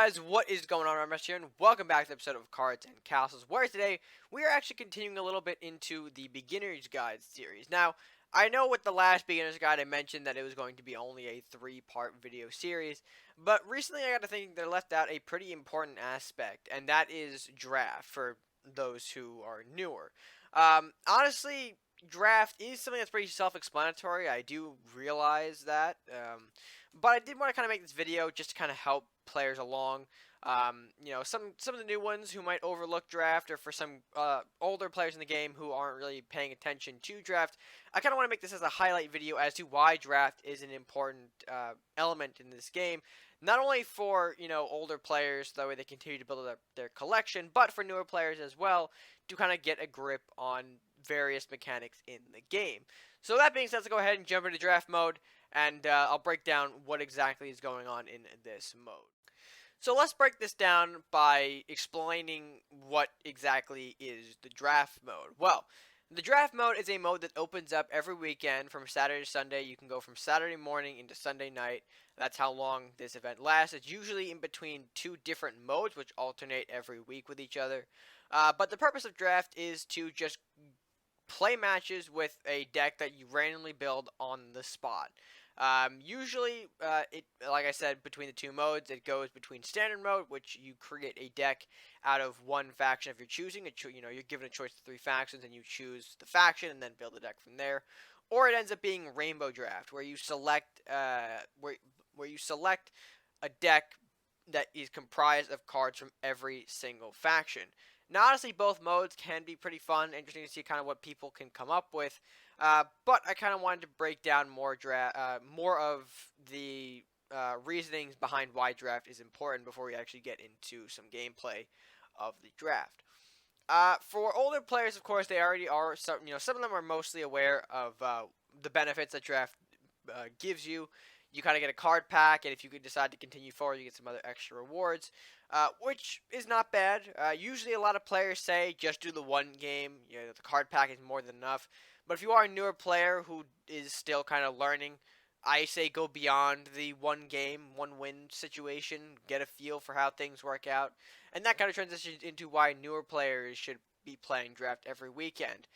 guys, what is going on? RedMaster here, and welcome back to the episode of Cards and Castles, where today we are actually continuing a little bit into the Beginner's Guide series. Now, I know with the last Beginner's Guide I mentioned that it was going to be only a 3-part video series, but recently I got to think they left out a pretty important aspect, and that is draft for those who are newer. Honestly, draft is something that's pretty self-explanatory. I do realize that. But I did want to kind of make this video just to kind of help players along. Some of the new ones who might overlook draft, or for some older players in the game who aren't really paying attention to draft, I kind of want to make this as a highlight video as to why draft is an important element in this game. Not only for older players, that way they continue to build up their collection, but for newer players as well to kind of get a grip on various mechanics in the game. So that being said, let's go ahead and jump into draft mode, and I'll break down what exactly is going on in this mode. So let's break this down by explaining what exactly is the draft mode. Well, the draft mode is a mode that opens up every weekend from Saturday to Sunday. You can go from Saturday morning into Sunday night. That's how long this event lasts. It's usually in between 2 different modes, which alternate every week with each other. But the purpose of draft is to just play matches with a deck that you randomly build on the spot. Usually, like I said, between the 2 modes, it goes between standard mode, which you create a deck out of one faction of your choosing. You're given a choice of 3 factions, and you choose the faction and then build a deck from there. Or it ends up being rainbow draft, where you select where you select a deck that is comprised of cards from every single faction. Now, honestly, both modes can be pretty fun, interesting to see kind of what people can come up with. But I kind of wanted to break down more of the reasonings behind why draft is important before we actually get into some gameplay of the draft. For older players, of course, they already are. Some of them are mostly aware of the benefits that draft gives you. You kind of get a card pack, and if you could decide to continue forward, you get some other extra rewards, which is not bad. Usually, a lot of players say just do the one game. The card pack is more than enough. But if you are a newer player who is still kind of learning, I say go beyond the one game, one win situation. Get a feel for how things work out, and that kind of transitions into why newer players should be playing draft every weekend.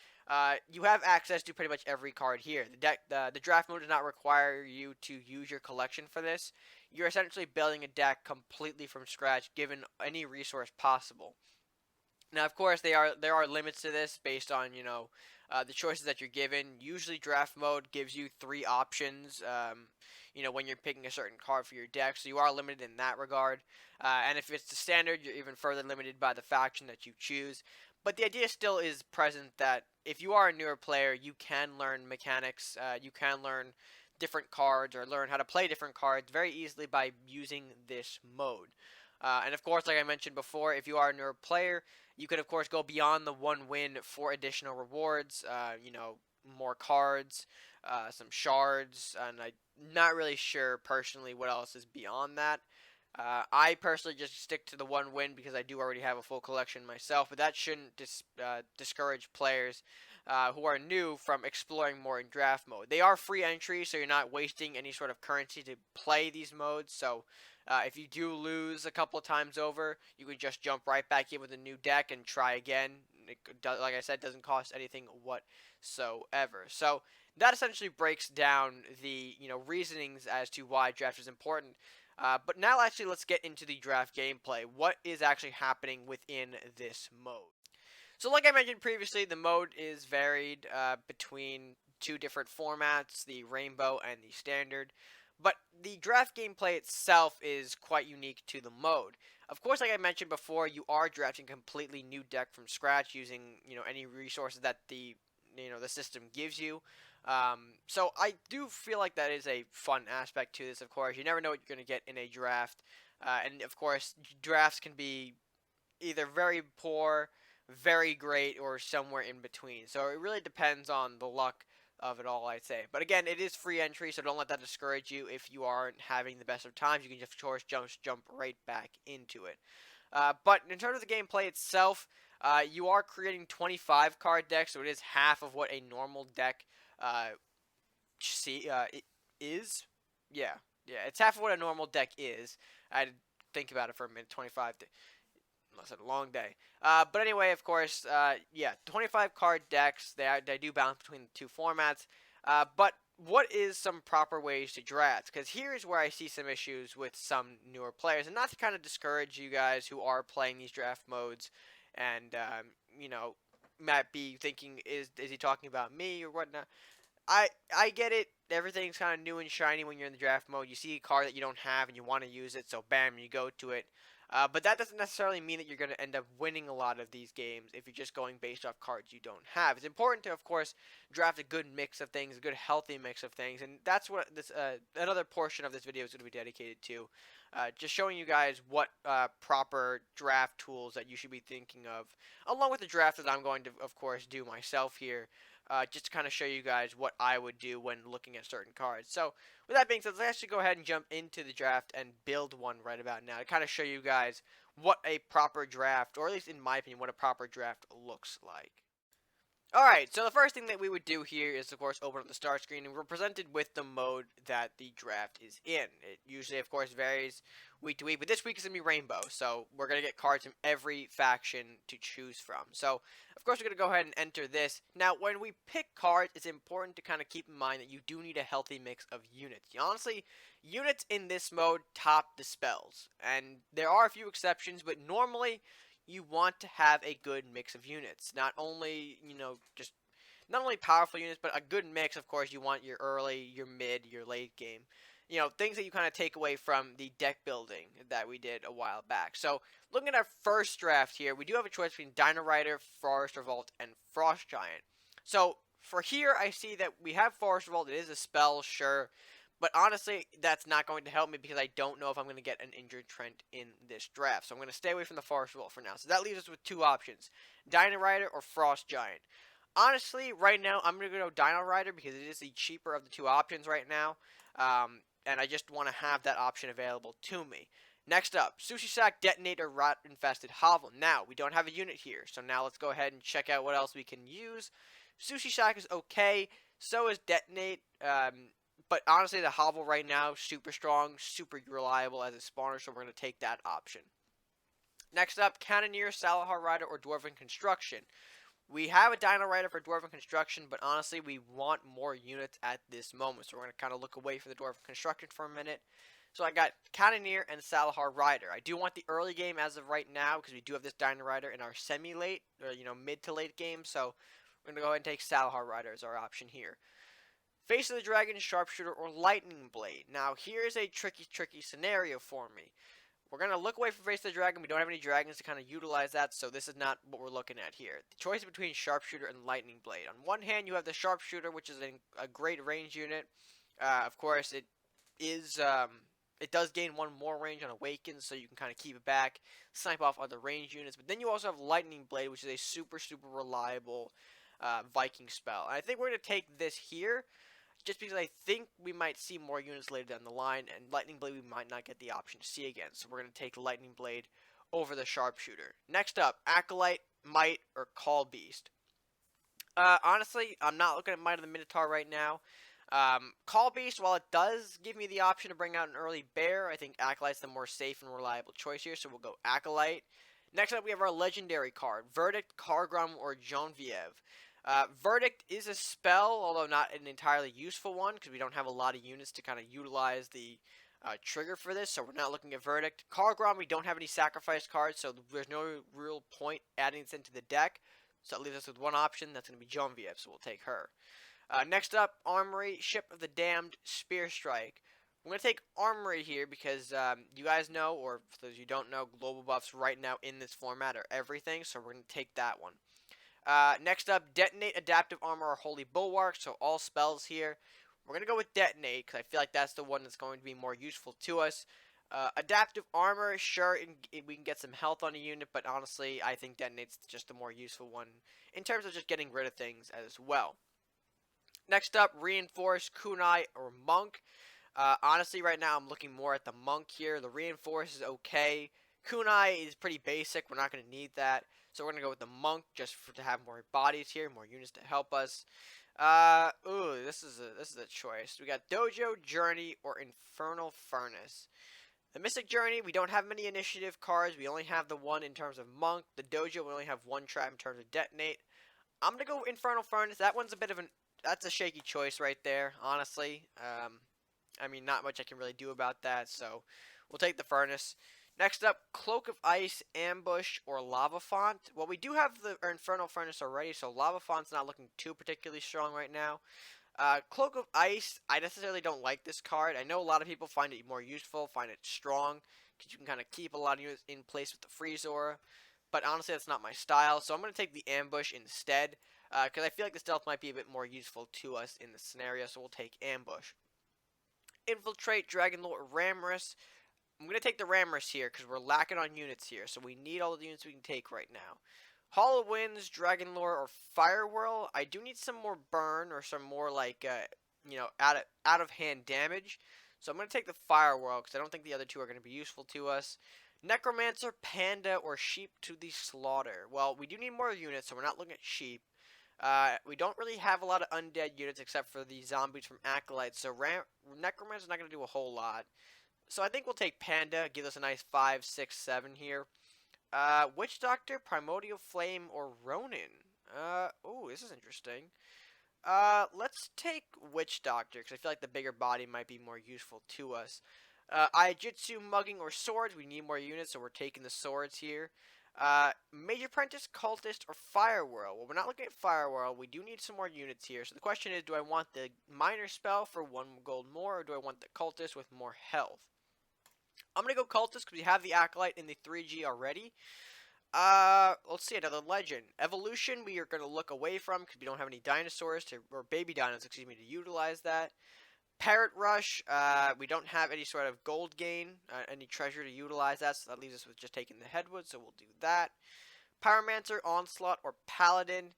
You have access to pretty much every card here. The draft mode does not require you to use your collection for this. You're essentially building a deck completely from scratch, given any resource possible. Now, of course, there are limits to this based on the choices that you're given. Usually, draft mode gives you 3 options. When you're picking a certain card for your deck, so you are limited in that regard. And if it's the standard, you're even further limited by the faction that you choose. But the idea still is present that if you are a newer player, you can learn mechanics. You can learn different cards or learn how to play different cards very easily by using this mode. And of course, like I mentioned before, if you are a newer player, you could of course go beyond the one win for additional rewards. More cards, some shards, and I'm not really sure personally what else is beyond that. I personally just stick to the one win because I do already have a full collection myself, but that shouldn't discourage players who are new from exploring more in draft mode. They are free entry, so you're not wasting any sort of currency to play these modes, so if you do lose a couple of times over, you can just jump right back in with a new deck and try again. Like I said, doesn't cost anything whatsoever. So that essentially breaks down the reasonings as to why draft is important. But now actually let's get into the draft gameplay. What is actually happening within this mode? So like I mentioned previously, the mode is varied between 2 different formats, the rainbow and the standard. But the draft gameplay itself is quite unique to the mode. Of course, like I mentioned before, you are drafting a completely new deck from scratch using any resources that the system gives you. So I do feel like that is a fun aspect to this. Of course, you never know what you're going to get in a draft, and of course, drafts can be either very poor, very great, or somewhere in between. So it really depends on the luck of it all, I'd say. But again, it is free entry, so don't let that discourage you. If you aren't having the best of times, you can just, of course, jump right back into it. But in terms of the gameplay itself, you are creating 25 card decks, so it is half of what a normal deck it is. Yeah, it's half of what a normal deck is. I think about it for a minute. 25. That's a long day. But anyway, of course, yeah, 25 card decks. They do bounce between the two formats. But what is some proper ways to draft? Because here's where I see some issues with some newer players, and not to kind of discourage you guys who are playing these draft modes, and you know, might be thinking, is he talking about me or whatnot? I get it. Everything's kind of new and shiny when you're in the draft mode. You see a card that you don't have and you want to use it, so bam, you go to it. But that doesn't necessarily mean that you're going to end up winning a lot of these games if you're just going based off cards you don't have. It's important to, of course, draft a good mix of things, a good healthy mix of things, and that's what this another portion of this video is going to be dedicated to. Just showing you guys what proper draft tools that you should be thinking of, along with the draft that I'm going to, of course, do myself here. Just to kind of show you guys what I would do when looking at certain cards. So, with that being said, let's actually go ahead and jump into the draft and build one right about now to kind of show you guys what a proper draft, or at least in my opinion, what a proper draft looks like. Alright, so the first thing that we would do here is, of course, open up the start screen, and we're presented with the mode that the draft is in. It usually, of course, varies week to week, but this week is going to be Rainbow, so we're going to get cards from every faction to choose from. So, of course, we're going to go ahead and enter this. Now, when we pick cards, it's important to kind of keep in mind that you do need a healthy mix of units. Honestly, units in this mode top the spells, and there are a few exceptions, but normally you want to have a good mix of units. Not only, not only powerful units, but a good mix. Of course, you want your early, your mid, your late game. Things that you kind of take away from the deck building that we did a while back. So, looking at our first draft here, we do have a choice between Dino Rider, Forest Revolt, and Frost Giant. So, for here, I see that we have Forest Revolt. It is a spell, sure. But honestly, that's not going to help me because I don't know if I'm going to get an injured Trent in this draft. So I'm going to stay away from the Forest Revolt for now. So that leaves us with two options. Dino Rider or Frost Giant. Honestly, right now, I'm going to go Dino Rider because it is the cheaper of the two options right now. And I just want to have that option available to me. Next up, Sushi Sack, Detonator, Rat Infested Hovel. Now, we don't have a unit here. So now let's go ahead and check out what else we can use. Sushi Sack is okay. So is Detonate. But honestly, the Hovel right now, super strong, super reliable as a spawner, so we're going to take that option. Next up, Cannoneer, Salahar Rider, or Dwarven Construction. We have a Dino Rider for Dwarven Construction, but honestly, we want more units at this moment, so we're going to kind of look away from the Dwarven Construction for a minute. So I got Cannoneer and Salahar Rider. I do want the early game as of right now, because we do have this Dino Rider in our semi-late, or mid to late game, so we're going to go ahead and take Salahar Rider as our option here. Face of the Dragon, Sharpshooter, or Lightning Blade. Now, here's a tricky scenario for me. We're going to look away from Face of the Dragon. We don't have any dragons to kind of utilize that, so this is not what we're looking at here. The choice between Sharpshooter and Lightning Blade. On one hand, you have the Sharpshooter, which is a great range unit. Of course, it does gain one more range on Awakens, so you can kind of keep it back, snipe off other range units. But then you also have Lightning Blade, which is a super reliable Viking spell. And I think we're going to take this here, just because I think we might see more units later down the line, and Lightning Blade we might not get the option to see again. So we're going to take Lightning Blade over the Sharpshooter. Next up, Acolyte, Might, or Call Beast. Honestly, I'm not looking at Might of the Minotaur right now. Call Beast, while it does give me the option to bring out an early bear, I think Acolyte's the more safe and reliable choice here, so we'll go Acolyte. Next up, we have our legendary card, Verdict, Kargrum, or Genevieve. Verdict is a spell, although not an entirely useful one, because we don't have a lot of units to kind of utilize the trigger for this, so we're not looking at Verdict. Kargrum, we don't have any sacrifice cards, so there's no real point adding this into the deck, so that leaves us with one option, that's going to be Genevieve, so we'll take her. Next up, Armory, Ship of the Damned, Spear Strike. I'm going to take Armory here because you guys know, or for those you don't know, global buffs right now in this format are everything, so we're going to take that one. Next up, Detonate, Adaptive Armor, or Holy Bulwark, so all spells here. We're going to go with Detonate, because I feel like that's the one that's going to be more useful to us. Adaptive Armor, sure, we can get some health on a unit, but honestly, I think Detonate's just the more useful one in terms of just getting rid of things as well. Next up, Reinforce, Kunai, or Monk. Honestly, right now, I'm looking more at the Monk here. The Reinforce is okay. Kunai is pretty basic. We're not going to need that. So we're going to go with the Monk just to have more bodies here, more units to help us. This is a choice. We got Dojo, Journey, or Infernal Furnace. The Mystic Journey, we don't have many initiative cards. We only have the one in terms of Monk. The Dojo, we only have one trap in terms of Detonate. I'm going to go Infernal Furnace. That one's a bit of that's a shaky choice right there, honestly. I mean, not much I can really do about that, so we'll take the Furnace. Next up, Cloak of Ice, Ambush, or Lava Font. Well, we do have the Infernal Furnace already, so Lava Font's not looking too particularly strong right now. Cloak of Ice, I necessarily don't like this card. I know a lot of people find it more useful, find it strong, because you can kind of keep a lot of units in place with the Freeze Aura. But honestly, that's not my style, so I'm going to take the Ambush instead, because I feel like the Stealth might be a bit more useful to us in this scenario, so we'll take Ambush. Infiltrate, Dragonlord, or Ramrus. I'm going to take the Ramrus here, because we're lacking on units here, so we need all the units we can take right now. Hollow Winds, Dragonlore, or Firewhirl. I do need some more burn, or some more, like, out of hand damage. So I'm going to take the Firewhirl, because I don't think the other two are going to be useful to us. Necromancer, Panda, or Sheep to the Slaughter. Well, we do need more units, so we're not looking at Sheep. We don't really have a lot of undead units except for the zombies from Acolytes, so Necromancer's not going to do a whole lot. So I think we'll take Panda, give us a nice 5, 6, 7 here. Witch Doctor, Primordial Flame, or Ronin? Oh, this is interesting. Let's take Witch Doctor, because I feel like the bigger body might be more useful to us. Aijutsu, Mugging, or Swords. We need more units, so we're taking the Swords here. Mage Apprentice, Cultist, or Firewhirl. Well, we're not looking at Firewhirl. We do need some more units here. So the question is, do I want the Minor Spell for 1 gold more, or do I want the Cultist with more health? I'm going to go Cultist because we have the Acolyte in the 3G already. Let's see, another Legend. Evolution, we are going to look away from because we don't have any dinosaurs or baby dinos, excuse me, to utilize that. Parrot Rush, we don't have any sort of gold gain, any treasure to utilize that, so that leaves us with just taking the Headwood, so we'll do that. Pyromancer, Onslaught, or Paladin.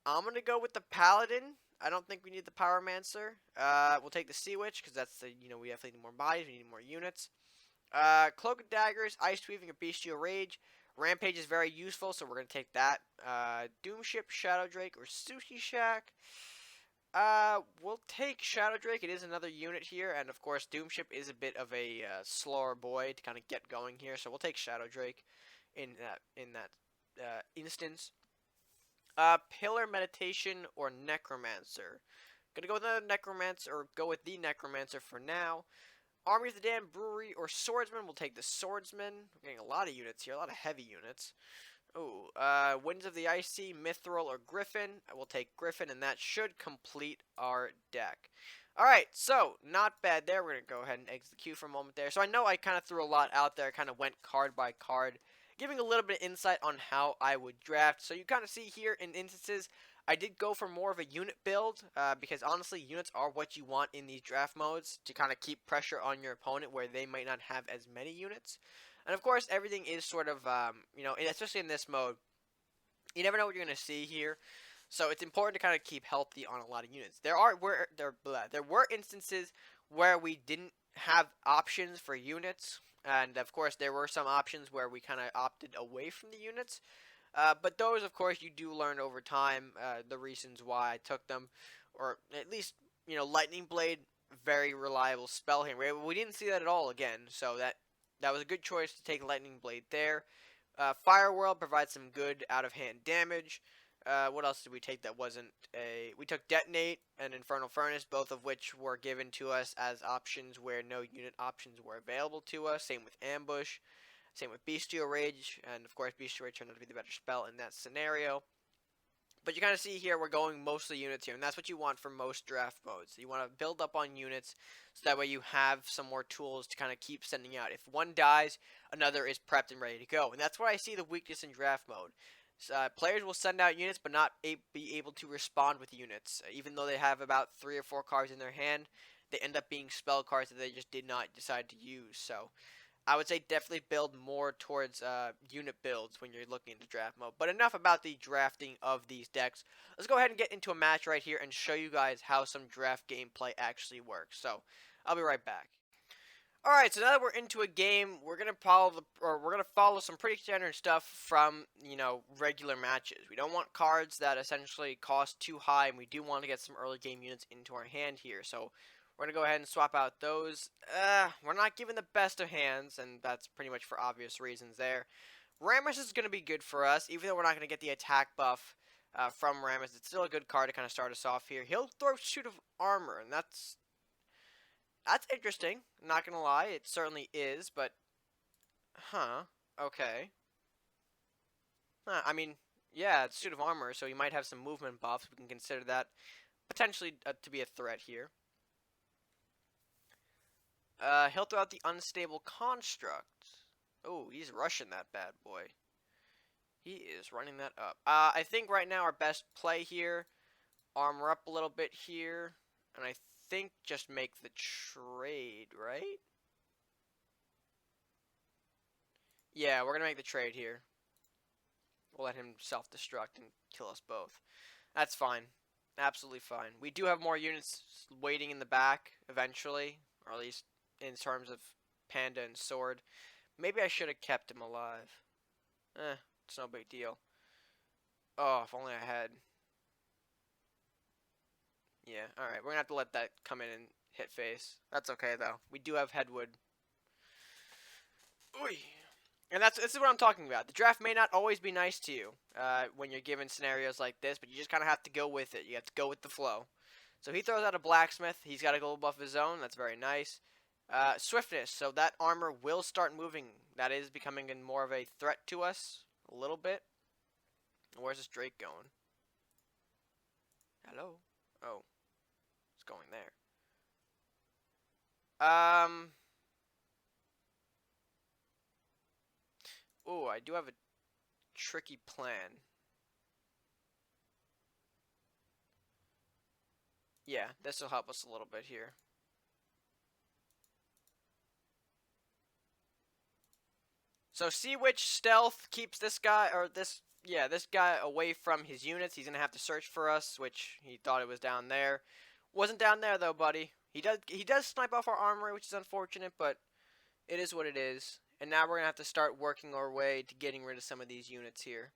I'm going to go with the Paladin. I don't think we need the Pyromancer. We'll take the Sea Witch, because that's the, we definitely need more bodies, we need more units. Cloak of Daggers, Ice Weaving, or Bestial Rage. Rampage is very useful, so we're going to take that. Doomship, Shadow Drake, or Sushi Shack. We'll take Shadow Drake. It is another unit here, and of course, Doomship is a bit of a slower boy to kind of get going here, so we'll take Shadow Drake in that instance. Pillar, Meditation, or Necromancer. Gonna go with another Necromancer, or go with the Necromancer for now. Army of the Damned, Brewery, or Swordsman. We'll take the Swordsman. We're getting a lot of units here, a lot of heavy units. Oh, Winds of the Icy, Mithril, or Griffin. I will take Griffin, and that should complete our deck. Alright, so, not bad there. We're going to go ahead and exit the queue for a moment there. So I know I kind of threw a lot out there, kind of went card by card, giving a little bit of insight on how I would draft. So you kind of see here in instances, I did go for more of a unit build, because honestly, units are what you want in these draft modes to kind of keep pressure on your opponent where they might not have as many units. And of course, everything is sort of, especially in this mode, you never know what you're going to see here. So it's important to kind of keep healthy on a lot of units. There were instances where we didn't have options for units. And of course, there were some options where we kind of opted away from the units. But those, of course, you do learn over time the reasons why I took them. Or at least, Lightning Blade, very reliable spell here. We didn't see that at all again. So that was a good choice to take Lightning Blade there. Firewhirl provides some good out-of-hand damage. What else did we take that wasn't a... We took Detonate and Infernal Furnace, both of which were given to us as options where no unit options were available to us. Same with Ambush. Same with Bestial Rage. And, of course, Bestial Rage turned out to be the better spell in that scenario. But you kind of see here, we're going mostly units here, and that's what you want for most draft modes. You want to build up on units, so that way you have some more tools to kind of keep sending out. If one dies, another is prepped and ready to go. And that's where I see the weakness in draft mode. Players will send out units, but not be able to respond with units. Even though they have about 3 or 4 cards in their hand, they end up being spell cards that they just did not decide to use. So I would say definitely build more towards unit builds when you're looking into draft mode. But enough about the drafting of these decks. Let's go ahead and get into a match right here and show you guys how some draft gameplay actually works. So I'll be right back. Alright, so now that we're into a game, we're gonna follow some pretty standard stuff from, regular matches. We don't want cards that essentially cost too high, and we do want to get some early game units into our hand here. So We're going to go ahead and swap out those. We're not given the best of hands, and that's pretty much for obvious reasons there. Rammus is going to be good for us, even though we're not going to get the attack buff from Rammus. It's still a good card to kind of start us off here. He'll throw Suit of Armor, and that's interesting. Not going to lie, it certainly is, but... Huh. Okay. Huh, I mean, yeah, it's Suit of Armor, so he might have some movement buffs. We can consider that potentially to be a threat here. He'll throw out the Unstable Construct. Oh, he's rushing that bad boy. He is running that up. I think right now our best play here, armor up a little bit here, and I think just make the trade, right? Yeah, we're going to make the trade here. We'll let him self-destruct and kill us both. That's fine. Absolutely fine. We do have more units waiting in the back eventually, or at least in terms of Panda and Sword. Maybe I should have kept him alive. It's no big deal. Oh, if only I had. Yeah, alright. We're going to have to let that come in and hit face. That's okay, though. We do have Headwood. Oy. And this is what I'm talking about. The draft may not always be nice to you when you're given scenarios like this, but you just kind of have to go with it. You have to go with the flow. So he throws out a Blacksmith. He's got a gold buff of his own. That's very nice. Swiftness. So that armor will start moving. That is becoming more of a threat to us. A little bit. Where's this Drake going? Hello? Oh. It's going there. Oh, I do have a tricky plan. Yeah, this will help us a little bit here. So see which stealth keeps this guy, or this guy away from his units. He's going to have to search for us, which he thought it was down there. Wasn't down there, though, buddy. He does snipe off our armory, which is unfortunate, but it is what it is. And now we're going to have to start working our way to getting rid of some of these units here.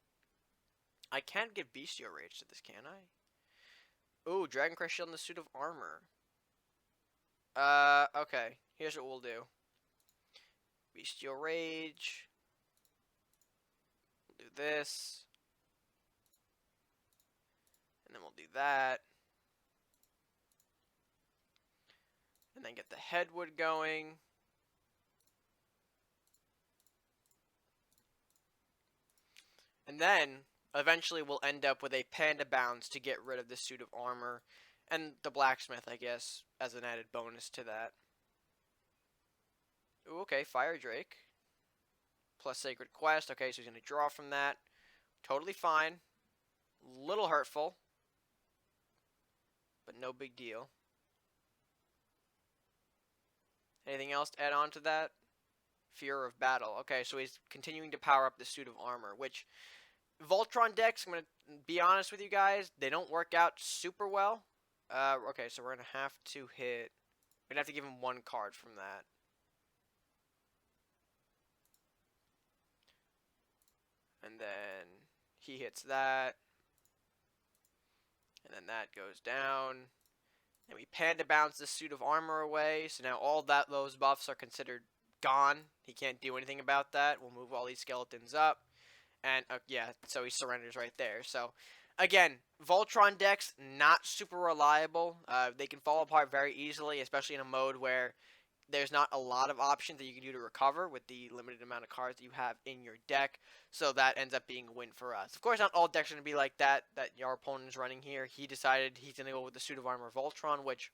I can't give Bestial Rage to this, can I? Ooh, Dragon Crest Shield and the Suit of Armor. Okay. Here's what we'll do. Bestial Rage. We'll do this. And then we'll do that. And then get the Headwood going. And then, eventually we'll end up with a Panda Bounce to get rid of the Suit of Armor. And the Blacksmith, I guess, as an added bonus to that. Ooh, okay, Fire Drake. Plus Sacred Quest. Okay, so he's going to draw from that. Totally fine. Little hurtful. But no big deal. Anything else to add on to that? Fear of Battle. Okay, so he's continuing to power up the Suit of Armor, which Voltron decks, I'm going to be honest with you guys, they don't work out super well. Okay, so we're going to have to hit... We're going to have to give him one card from that. And then he hits that. And then that goes down. And we Panda Bounce the Suit of Armor away. So now all those buffs are considered gone. He can't do anything about that. We'll move all these skeletons up. And, yeah, so he surrenders right there. So, again, Voltron decks, not super reliable. They can fall apart very easily, especially in a mode where there's not a lot of options that you can do to recover with the limited amount of cards that you have in your deck. So that ends up being a win for us. Of course, not all decks are going to be like that our opponent is running here. He decided he's going to go with the Suit of Armor Voltron, which,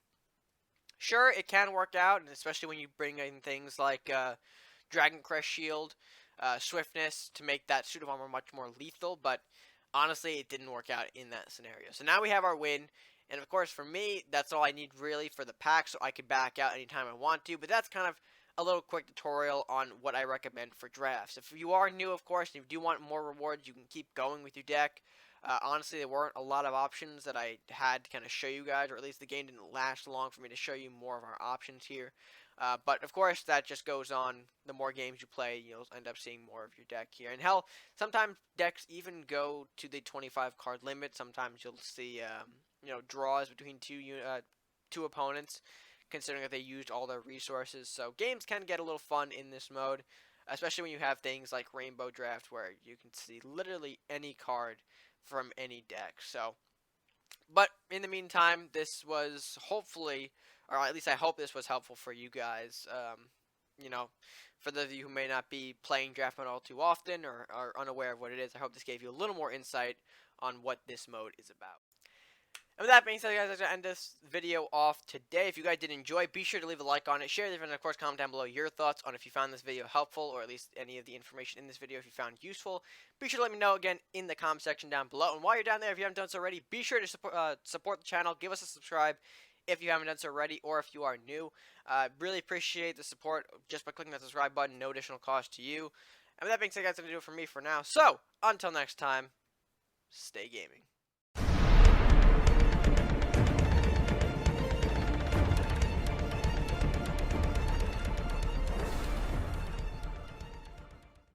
sure, it can work out, and especially when you bring in things like Dragon Crest Shield, Swiftness to make that Suit of Armor much more lethal, but honestly, it didn't work out in that scenario. So now we have our win, and of course, for me, that's all I need really for the pack, so I can back out anytime I want to, but that's kind of a little quick tutorial on what I recommend for drafts. If you are new, of course, and you do want more rewards, you can keep going with your deck. Honestly, there weren't a lot of options that I had to kind of show you guys, or at least the game didn't last long for me to show you more of our options here. But of course, that just goes on. The more games you play, you'll end up seeing more of your deck here. And hell, sometimes decks even go to the 25 card limit. Sometimes you'll see, draws between two opponents. considering that they used all their resources. So games can get a little fun in this mode, especially when you have things like Rainbow Draft, where you can see literally any card from any deck. So, but in the meantime, this was hopefully, or at least I hope this was helpful for you guys. You know, for those of you who may not be playing draft mode all too often or are unaware of what it is, I hope this gave you a little more insight on what this mode is about. And with that being said, guys, I'm going to end this video off today. If you guys did enjoy, be sure to leave a like on it, share it, and of course comment down below your thoughts on if you found this video helpful, or at least any of the information in this video if you found useful. Be sure to let me know again in the comment section down below. And while you're down there, if you haven't done so already, be sure to support the channel. Give us a subscribe if you haven't done so already, or if you are new. Really appreciate the support just by clicking that subscribe button. No additional cost to you. And with that being said, guys, that's going to do it for me for now. So, until next time, stay gaming.